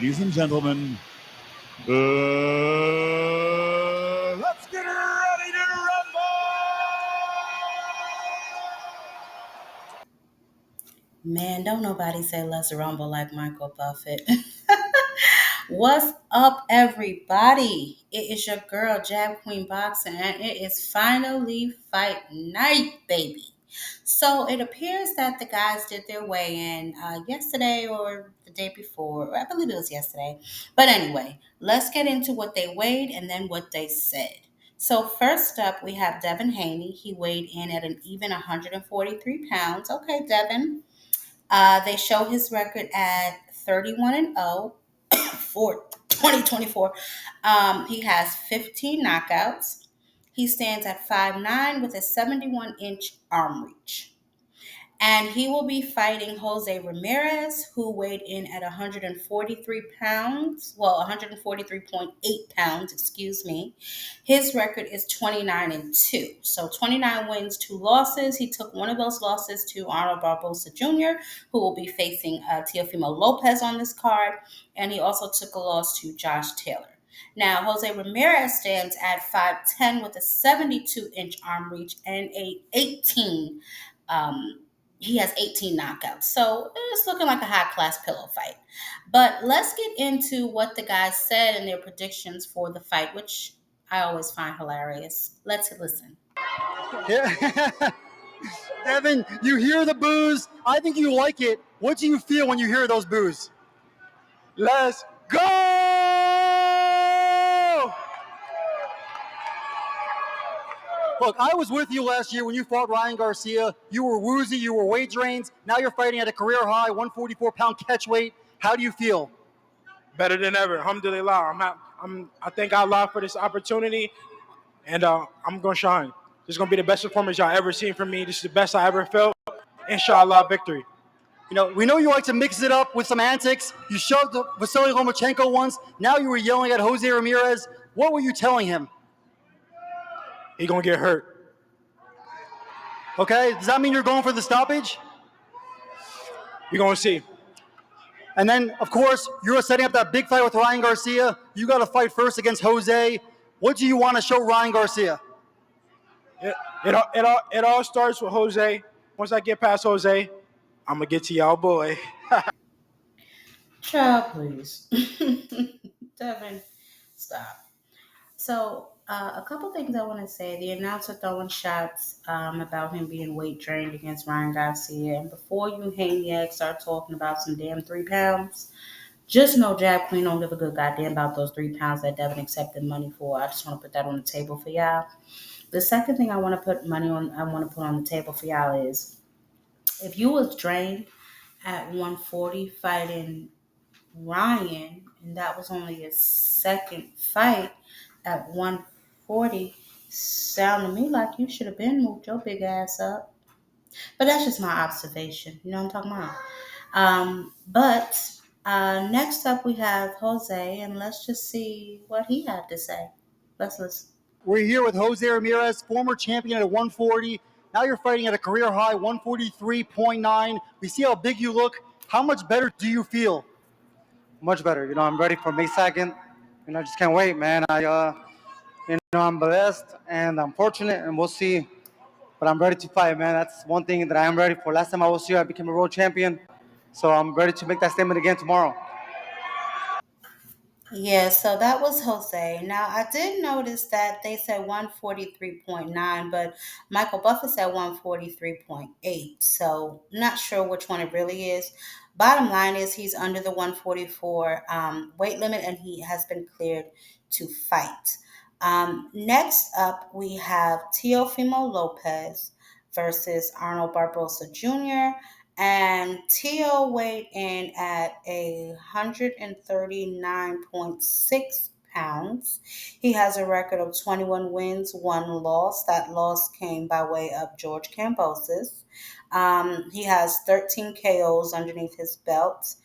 ladies and gentlemen, let's get ready to rumble! Man, don't nobody say let's rumble like Michael Buffett. What's up, everybody? It is your girl, Jab Queen Boxing, and it is finally fight night, baby. So it appears that the guys did their weigh-in yesterday or the day before. I believe it was yesterday. But anyway, let's get into what they weighed and then what they said. So first up, we have Devinhaney. He weighed in at an even 143 pounds. Okay, Devin. They show his record at 31-0 for 2024. He has 15 knockouts. He stands at 5'9" with a 71-inch arm reach. And he will be fighting Jose Ramirez, who weighed in at 143 pounds. Well, 143.8 pounds, excuse me. His record is 29-2. So 29 wins, 2 losses. He took one of those losses to Arnold Barbosa Jr., who will be facing Teofimolopez on this card. And he also took a loss to Josh Taylor. Now, Jose Ramirez stands at 5'10 with a 72-inch arm reach and he has 18 knockouts. So it's looking like a high-class pillow fight. But let's get into what the guys said and their predictions for the fight, which I always find hilarious. Let's listen. Yeah. Devin, you hear the boos. I think you like it. What do you feel when you hear those boos? Let's go! Look, I was with you last year when you fought Ryan Garcia. You were woozy, you were weight drained. Now you're fighting at a career high, 144-pound catch weight. How do you feel? Better than ever. Alhamdulillah. I thank Allah for this opportunity, and I'm going to shine. This is going to be the best performance y'all ever seen from me. This is the best I ever felt. Inshallah, victory. You know, we know you like to mix it up with some antics. You shoved Vasily Lomachenko once. Now you were yelling at Jose Ramirez. What were you telling him? He going to get hurt. Okay, does that mean you're going for the stoppage? We're going to see. And then, of course, you're setting up that big fight with Ryan Garcia. You got to fight first against Jose. What do you want to show Ryan Garcia? It all starts with Jose. Once I get past Jose, I'm going to get to y'all, boy. Child, please. Devin, stop. So, a couple things I want to say. The announcer throwing shots about him being weight drained against Ryan Garcia. And before you Haniac start talking about some damn 3 pounds, just know Jab Queen don't give a good goddamn about those 3 pounds that Devin accepted money for. I just want to put that on the table for y'all. The second thing I want to put on the table for y'all is if you was drained at 140 fighting Ryan, and that was only his second fight at 140, sound to me like you should have been moved your big ass up. But that's just my observation. You know what I'm talking about? But next up we have Jose, and let's just see what he had to say. Let's listen. We're here with Jose Ramirez, former champion at 140. Now you're fighting at a career high, 143.9. We see how big you look. How much better do you feel? Much better. You know, I'm ready for May 2nd. And I just can't wait, man. I'm blessed and I'm fortunate, and we'll see. But I'm ready to fight, man. That's one thing that I am ready for. Last time I was here, I became a world champion. So I'm ready to make that statement again tomorrow. Yeah, so that was Jose. Now, I did notice that they said 143.9, but Michael Buffett said 143.8. So, not sure which one it really is. Bottom line is he's under the 144 weight limit and he has been cleared to fight. Next up, we have Teofimolopez versus Arnold Barbosa Jr. And Tio weighed in at 139.6 pounds. He has a record of 21 wins, 1 loss. That loss came by way of George Kambosos. He has 13 KOs underneath his belt.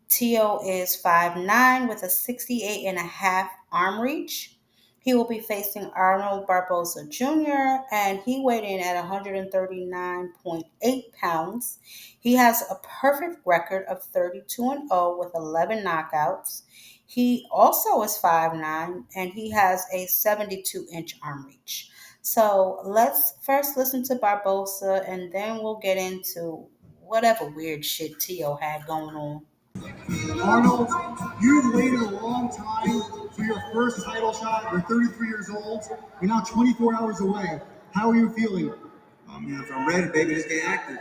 Tio is 5'9" with a 68.5 arm reach. He will be facing Arnold Barboza Jr., and he weighed in at 139.8 pounds. He has a perfect record of 32-0 with 11 knockouts. He also is 5'9", and he has a 72-inch arm reach. So let's first listen to Barboza, and then we'll get into whatever weird shit Tio had going on. Arnold, you've waited a long time for your first title shot. You're 33 years old. You're now 24 hours away. How are you feeling? Oh man, if I'm ready, baby, let's get active.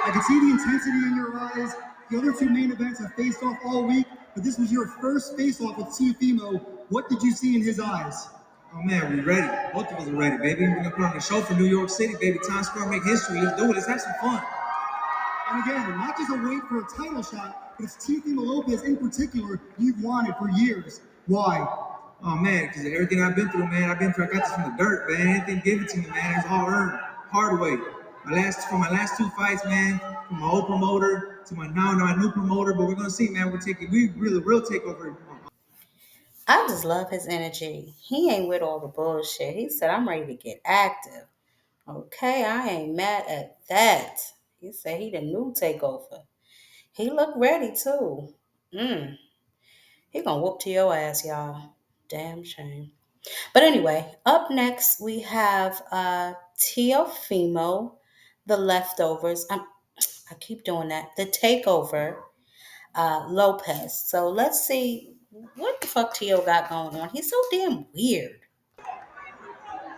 I can see the intensity in your eyes. The other two main events have faced off all week, but this was your first face-off with Teofimo. What did you see in his eyes? Oh man, we ready. Both of us are ready, baby. We're gonna put on a show for New York City, baby. Times Square, make history. Let's do it. Let's have some fun. And again, not just a wait for a title shot, but it's Teofimolopez in particular you've wanted for years. Why? Oh man, because everything I've been through, man, I got this from the dirt, man. Anything given to me, man, it's all earned, hard way. From my last two fights, man, from my old promoter to my new promoter, but we're gonna see, man. We really will take over. I just love his energy. He ain't with all the bullshit. He said, I'm ready to get active. Okay, I ain't mad at that. He said he the new takeover. He looked ready too. He gonna whoop to your ass, y'all. Damn shame. But anyway, up next we have Teofimo, the leftovers. I keep doing that. The takeover, Lopez. So let's see what the fuck Tio got going on. He's so damn weird.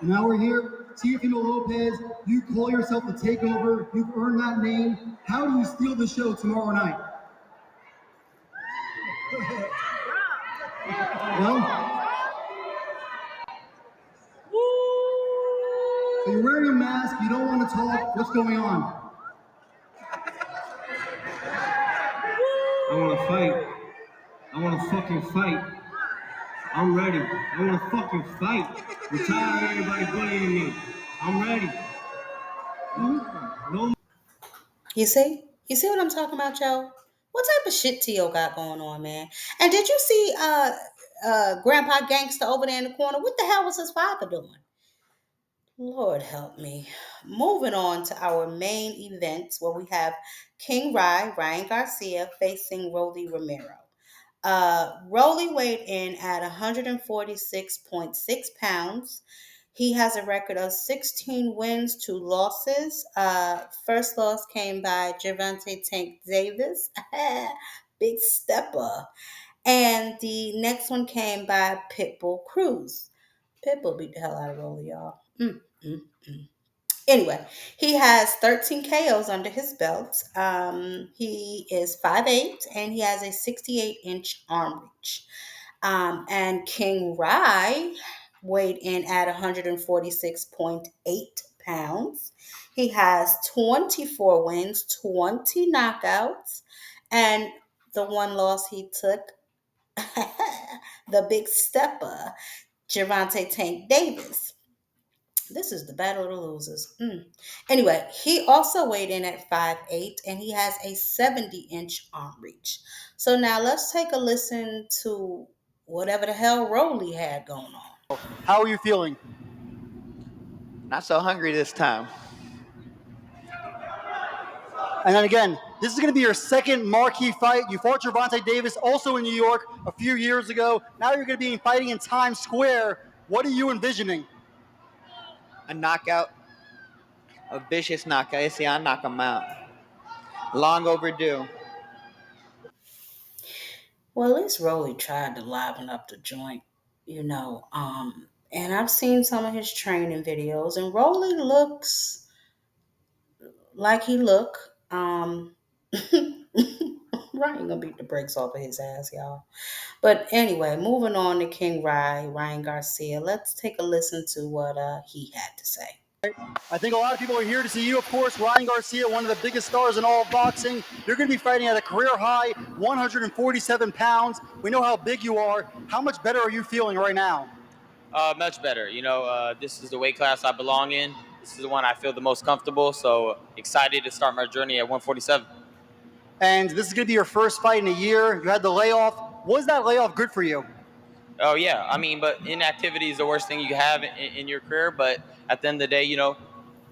Now we're here. Teofimolopez, you call yourself the takeover. You've earned that name. How do you steal the show tomorrow night? Well, so you're wearing a mask, you don't want to talk. What's going on? I want to fight. I want to fucking fight. I'm ready. I want to fucking fight. I'm tired of everybody bullying me. I'm ready. No. You see? You see what I'm talking about, Joe? What type of shit Tio got going on, man? And did you see Grandpa Gangster over there in the corner? What the hell was his father doing? Lord help me. Moving on to our main events where we have King Ryan Garcia, facing Romero. Rolly weighed in at 146.6 pounds. He has a record of 16 wins, 2 losses. First loss came by Gervonta Tank Davis, big stepper. And the next one came by Pitbull Cruz. Pitbull beat the hell out of Rolly, y'all. Anyway, he has 13 KOs under his belt. He is 5'8", and he has a 68-inch arm reach. And King Rye weighed in at 146.8 pounds. He has 24 wins, 20 knockouts, and the one loss he took, the big stepper, Gervonta Tank Davis. This is the battle of the losers. Anyway, he also weighed in at 5'8", and he has a 70-inch arm reach. So now let's take a listen to whatever the hell Rolly had going on. How are you feeling? Not so hungry this time. And then again, this is going to be your second marquee fight. You fought Gervonta Davis also in New York a few years ago. Now you're going to be fighting in Times Square. What are you envisioning? A knockout. A vicious knockout. You see, I knock him out. Long overdue. Well, at least Rolly tried to liven up the joint, you know. And I've seen some of his training videos, and Rolly looks like he look. Ryan gonna beat the brakes off of his ass, y'all. But anyway, moving on to King Ryan Garcia. Let's take a listen to what he had to say. I think a lot of people are here to see you, of course. Ryangarcia, one of the biggest stars in all of boxing. You're going to be fighting at a career high, 147 pounds. We know how big you are. How much better are you feeling right now? Much better. This is the weight class I belong in. This is the one I feel the most comfortable. So excited to start my journey at 147. And this is going to be your first fight in a year. You had the layoff. Was that layoff good for you? Oh yeah, I mean, but inactivity is the worst thing you have in your career. But at the end of the day,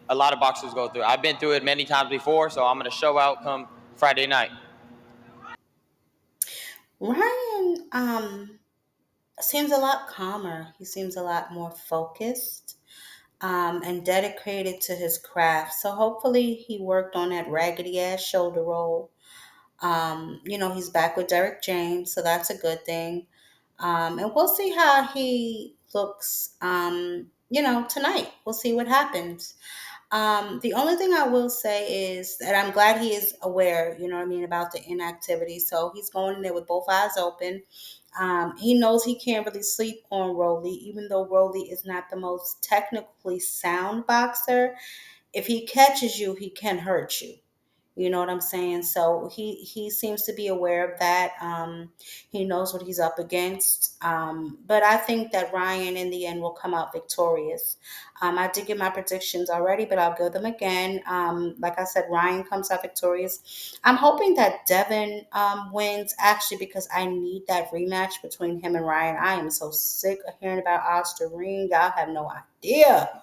a lot of boxers go through it. I've been through it many times before, so I'm gonna show out come Friday night. Ryan seems a lot calmer. He seems a lot more focused and dedicated to his craft. So hopefully he worked on that raggedy ass shoulder roll. He's back with Derek James, so that's a good thing. And we'll see how he looks, tonight. We'll see what happens. The only thing I will say is that I'm glad he is aware, you know what I mean, about the inactivity. So he's going in there with both eyes open. He knows he can't really sleep on Rolly, even though Rolly is not the most technically sound boxer. If he catches you, he can hurt you. You know what I'm saying? So he seems to be aware of that. He knows what he's up against. But I think that Ryan in the end will come out victorious. I did get my predictions already, but I'll give them again. Like I said, Ryan comes out victorious. I'm hoping that Devin wins actually because I need that rematch between him and Ryan. I am so sick of hearing about Oscar Ring. Y'all have no idea.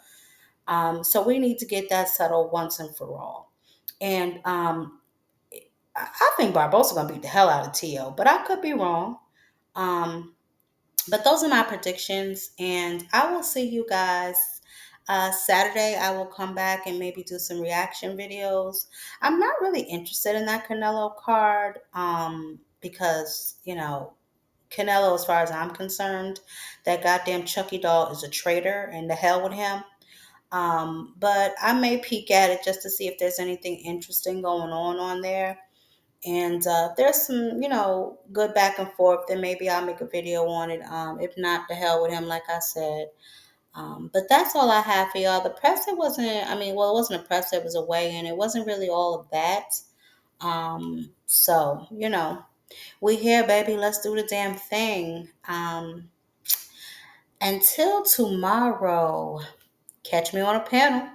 So we need to get that settled once and for all. And I think Barbosa gonna beat the hell out of Tio, but I could be wrong. Um, but those are my predictions, and I will see you guys Saturday. I will come back and maybe do some reaction videos. I'm not really interested in that Canelo card because Canelo, as far as I'm concerned, that goddamn Chucky doll is a traitor, and the hell with him. But I may peek at it just to see if there's anything interesting going on there. And there's some, good back and forth. Then maybe I'll make a video on it. If not, the hell with him, like I said. But that's all I have for y'all. The press, it wasn't, it wasn't a press, it was a weigh-in. It wasn't really all of that. So, we here, baby. Let's do the damn thing. Until tomorrow, catch me on a panel.